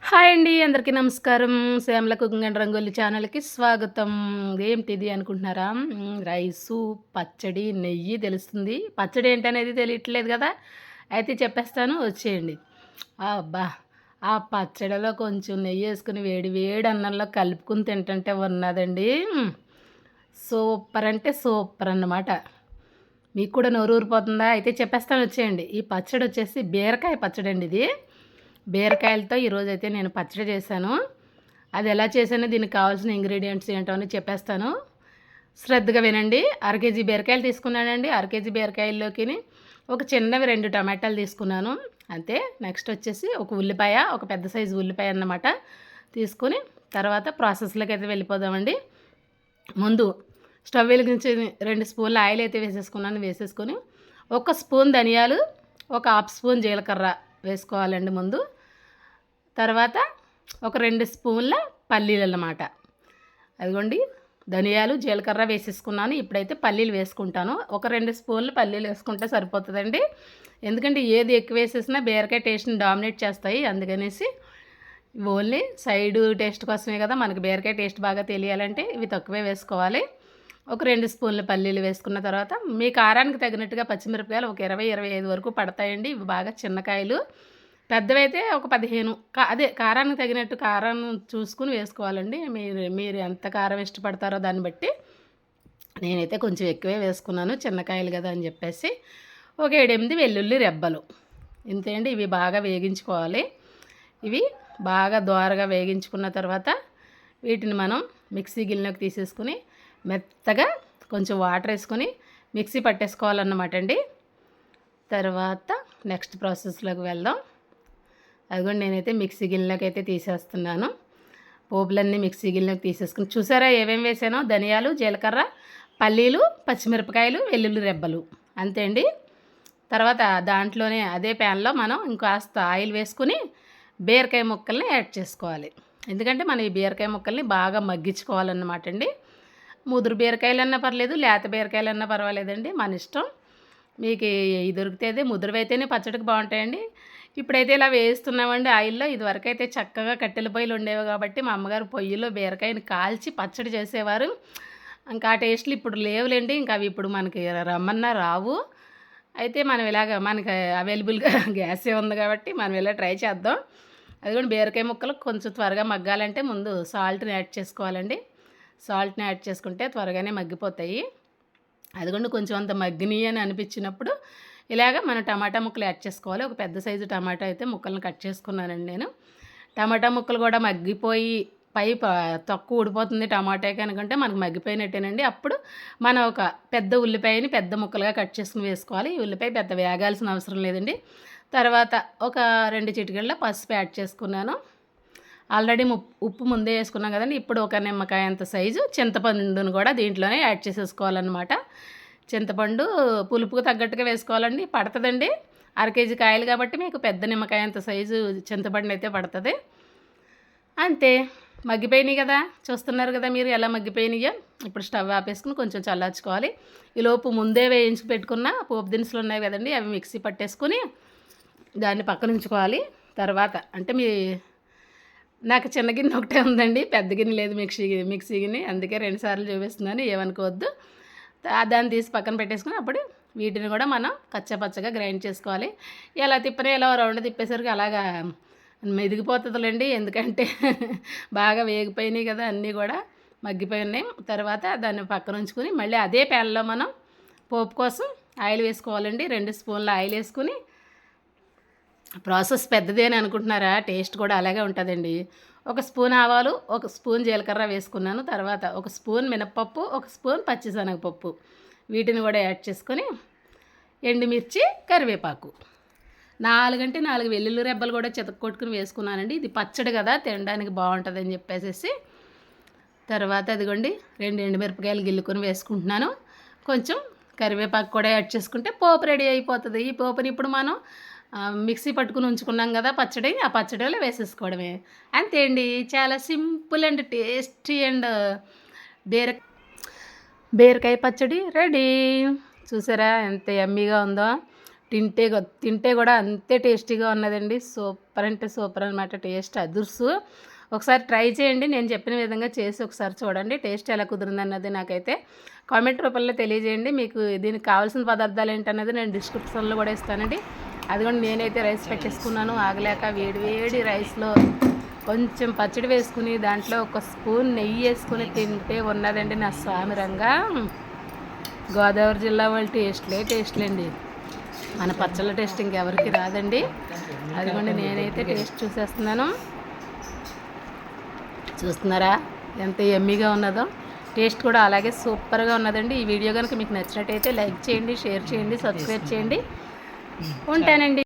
Hi అండి. అందరికీ నమస్కారం. శ్యామల కుకింగ్ అండ్ రంగోలి ఛానల్‌కి స్వాగతం. ఏంటిది అనుకుంటున్నారా? రైసు, పచ్చడి, నెయ్యి తెలుస్తుంది. పచ్చడి ఏంటనేది తెలియట్లేదు కదా! అయితే చెప్పేస్తాను వచ్చేయండి. అబ్బా! ఆ పచ్చడిలో కొంచెం నెయ్యేసుకొని వేడి వేడి అన్నంలో కలుపుకొని తింటుంటే ఉన్నదండి. సూపర్ అంటే సూపర్ అన్నమాట. మీకు కూడా నోరూరిపోతుందా? అయితే చెప్పేస్తాను వచ్చేయండి. ఈ పచ్చడొచ్చేసి బీరకాయ పచ్చడండి ఇది. బీరకాయలతో ఈరోజైతే నేను పచ్చడి చేశాను. అది ఎలా చేశానో దీనికి కావాల్సిన ఇంగ్రీడియెంట్స్ ఏంటో అని చెప్పేస్తాను. శ్రద్ధగా వినండి. అర కేజీ బీరకాయలు తీసుకున్నానండి. అర కేజీ బీరకాయల్లోకిని ఒక చిన్నవి 2 టమాటాలు తీసుకున్నాను. అంతే. నెక్స్ట్ వచ్చేసి ఒక ఉల్లిపాయ, ఒక పెద్ద సైజు ఉల్లిపాయ అన్నమాట తీసుకొని తర్వాత ప్రాసెస్‌లోకి అయితే వెళ్ళిపోదామండి. ముందు స్టవ్ వెలిగించి 2 స్పూన్ల ఆయిల్ అయితే వేసేసుకున్నాను. వేసేసుకొని ఒక స్పూన్ ధనియాలు, ఒక హాఫ్ స్పూన్ జీలకర్ర వేసుకోవాలండి ముందు. తర్వాత ఒక 2 స్పూన్ల పల్లీలన్నమాట. అదిగోండి ధనియాలు, జీలకర్ర వేసేసుకున్నాను. ఇప్పుడైతే పల్లీలు వేసుకుంటాను. ఒక 2 స్పూన్లు పల్లీలు వేసుకుంటే సరిపోతుందండి. ఎందుకంటే ఏది ఎక్కువ వేసేసినా బీరకాయ టేస్ట్‌ని డామినేట్ చేస్తాయి. అందుకనేసి ఓన్లీ సైడు టేస్ట్ కోసమే కదా! మనకి బీరకాయ టేస్ట్ బాగా తెలియాలంటే ఇవి తక్కువే వేసుకోవాలి. ఒక 2 స్పూన్ల పల్లీలు వేసుకున్న తర్వాత మీ కారానికి తగినట్టుగా పచ్చిమిరపకాయలు ఒక 20, 25 వరకు పడతాయండి. ఇవి బాగా చిన్న కాయలు. పెద్దవైతే ఒక 15 అదే కారానికి తగినట్టు కారం చూసుకొని వేసుకోవాలండి. మీరు మీరు ఎంత కారం ఇష్టపడతారో దాన్ని బట్టి. నేనైతే కొంచెం ఎక్కువే వేసుకున్నాను. చిన్న కాయలు కదా అని చెప్పేసి. ఒక 7, 8 వెల్లుల్లి రెబ్బలు. ఇంతే అండి. ఇవి బాగా వేగించుకోవాలి. ఇవి బాగా దోరగా వేగించుకున్న తర్వాత వీటిని మనం మిక్సీ గిన్నెలోకి తీసేసుకుని మెత్తగా కొంచెం వాటర్ వేసుకొని మిక్సీ పట్టేసుకోవాలన్నమాట అండి. తర్వాత నెక్స్ట్ ప్రాసెస్లోకి వెళ్దాం. అదిగోండి నేనైతే మిక్సీ గిన్నెలోకి అయితే తీసేస్తున్నాను. పోపులన్నీ మిక్సీ గిన్నెలోకి తీసేసుకుని చూసారా ఏమేమి వేసానో? ధనియాలు, జీలకర్ర, పల్లీలు, పచ్చిమిరపకాయలు, వెల్లుల్లి రెబ్బలు. అంతే అండి. తర్వాత దాంట్లోనే అదే ప్యాన్లో మనం ఇంకాస్త ఆయిల్ వేసుకుని బీరకాయ ముక్కల్ని యాడ్ చేసుకోవాలి. ఎందుకంటే మనం ఈ బీరకాయ ముక్కల్ని బాగా మగ్గించుకోవాలన్నమాట అండి. ముదురు బీరకాయలన్నా పర్లేదు, లేత బీరకాయలన్నా పర్వాలేదండి, మన ఇష్టం. మీకు ఏవి దొరికితే అదే. ముదురువైతేనే పచ్చడికి బాగుంటాయండి. ఇప్పుడైతే ఇలా వేస్తున్నామండి ఆయిల్లో. ఇదివరకైతే చక్కగా కట్టెల పొయ్యిలు ఉండేవి కాబట్టి మా అమ్మగారు పొయ్యిలో బీరకాయని కాల్చి పచ్చడి చేసేవారు. ఇంకా ఆ టేస్ట్లు ఇప్పుడు లేవులేండి. ఇంకా అవి ఇప్పుడు మనకి రమ్మన్నా రావు. అయితే మనం ఇలాగ మనకి అవైలబుల్గా గ్యాసే ఉంది కాబట్టి మనం ఇలా ట్రై చేద్దాం. అది కూడా బీరకాయ ముక్కలు కొంచెం త్వరగా మగ్గాలంటే ముందు సాల్ట్ని యాడ్ చేసుకోవాలండి. సాల్ట్ని యాడ్ చేసుకుంటే త్వరగానే మగ్గిపోతాయి. అదిగోండి కొంచెం అంత మగ్గినాయి అని అనిపించినప్పుడు ఇలాగ మనం టమాటా ముక్కలు యాడ్ చేసుకోవాలి. ఒక పెద్ద సైజు టమాటా అయితే ముక్కలను కట్ చేసుకున్నానండి నేను. టమాటా ముక్కలు కూడా మగ్గిపోయి తక్కువ ఊడిపోతుంది టమాటాకి అనుకుంటే మనకు మగ్గిపోయినట్టేనండి. అప్పుడు మనం ఒక పెద్ద ఉల్లిపాయని పెద్ద ముక్కలుగా కట్ చేసుకుని వేసుకోవాలి. ఈ ఉల్లిపాయ పెద్ద వేగాల్సిన అవసరం లేదండి. తర్వాత ఒక 2 చిటికెళ్ళ పసుపు యాడ్ చేసుకున్నాను. ఆల్రెడీ ఉప్పు ముందే వేసుకున్నాం కదండి. ఇప్పుడు ఒక నిమ్మకాయ అంత సైజు చింతపండును కూడా దీంట్లోనే యాడ్ చేసేసుకోవాలన్నమాట. చింతపండు పులుపుకు తగ్గట్టుగా వేసుకోవాలండి. పడుతుందండి. అర కేజీ కాయలు కాబట్టి మీకు పెద్ద నిమ్మకాయ అంత సైజు చింతపండు అయితే పడుతుంది. అంతే. మగ్గిపోయినాయి కదా! చూస్తున్నారు కదా మీరు ఎలా మగ్గిపోయినాయో. ఇప్పుడు స్టవ్ ఆపేసుకుని కొంచెం చల్లార్చుకోవాలి. ఈలోపు ముందే వేయించి పెట్టుకున్న పోపు దినుసులు ఉన్నాయి కదండి, అవి మిక్సీ పట్టేసుకుని దాన్ని పక్కన ఉంచుకోవాలి. తర్వాత అంటే నాకు చిన్న గిన్నె ఒకటే ఉందండి, పెద్ద గిన్నె లేదు మిక్సీ గిన్నె. అందుకే 2 సార్లు చూపిస్తున్నాను, ఏమనుకోవద్దు. దాన్ని తీసి పక్కన పెట్టేసుకుని అప్పుడు వీటిని కూడా మనం కచ్చపచ్చగా గ్రైండ్ చేసుకోవాలి. ఎలా తిప్పనే ఇలా రౌండ్ తిప్పేసరికి అలాగా మెదిగిపోతుందిలేండి. ఎందుకంటే బాగా వేగిపోయినాయి కదా, అన్నీ కూడా మగ్గిపోయినాయి. తర్వాత దాన్ని పక్కన ఉంచుకొని మళ్ళీ అదే ప్యాన్లో మనం పోపు కోసం ఆయిల్ వేసుకోవాలండి. 2 స్పూన్ల ఆయిల్ వేసుకుని, ప్రాసెస్ పెద్దదే అని అనుకుంటున్నారా? టేస్ట్ కూడా అలాగే ఉంటుందండి. ఒక స్పూన్ ఆవాలు, ఒక స్పూన్ జీలకర్ర వేసుకున్నాను. తర్వాత ఒక స్పూన్ మినప్పప్పు, ఒక స్పూన్ పచ్చిశనగపప్పు, వీటిని కూడా యాడ్ చేసుకొని ఎండుమిర్చి, కరివేపాకు, 4 వెల్లుల్లి రెబ్బలు కూడా చితక్కొట్టుకుని వేసుకున్నానండి. ఇది పచ్చడి కదా, తినడానికి బాగుంటుందని చెప్పేసి. తర్వాత అదిగోండి 2 ఎండుమిరపకాయలు గిల్లుకొని వేసుకుంటున్నాను. కొంచెం కరివేపాకు కూడా యాడ్ చేసుకుంటే పోపు రెడీ అయిపోతుంది. ఈ పోపుని ఇప్పుడు మనం మిక్సీ పట్టుకుని ఉంచుకున్నాం కదా పచ్చడి, ఆ పచ్చడిలో వేసేసుకోవడమే. అంతే అండి. చాలా సింపుల్ అండ్ టేస్టీ అండ్ బీర బీరకాయ పచ్చడి రెడీ. చూసారా ఎంత యమ్మీగా ఉందో. తింటే కూడా అంతే టేస్టీగా ఉన్నదండి. సూపర్ అంటే సూపర్ అనమాట. టేస్ట్ అదుర్సు. ఒకసారి ట్రై చేయండి. నేను చెప్పిన విధంగా చేసి ఒకసారి చూడండి. టేస్ట్ ఎలా కుదిరిందన్నది నాకైతే కామెంట్ రూపంలో తెలియజేయండి. మీకు దీనికి కావాల్సిన పదార్థాలు ఏంటన్నది నేను డిస్క్రిప్షన్లో కూడా ఇస్తానండి. అది కూడా నేనైతే రైస్ పెట్టేసుకున్నాను. ఆగలేక వేడి రైస్లో కొంచెం పచ్చడి వేసుకుని దాంట్లో ఒక స్పూన్ నెయ్యి వేసుకుని తింటే ఉన్నదండి నా సామిరంగా. గోదావరి జిల్లా వాళ్ళ టేస్ట్లేండి. మన పచ్చళ్ళ టేస్ట్ ఇంకెవరికి రాదండి. అదిగోండి నేనైతే టేస్ట్ చూసేస్తున్నాను. చూస్తున్నారా ఎంత ఎమ్మీగా ఉన్నదో. టేస్ట్ కూడా అలాగే సూపర్గా ఉన్నదండి. ఈ వీడియో కనుక మీకు నచ్చినట్టయితే లైక్ చేయండి, షేర్ చేయండి, సబ్స్క్రైబ్ చేయండి. ఉంటానండి.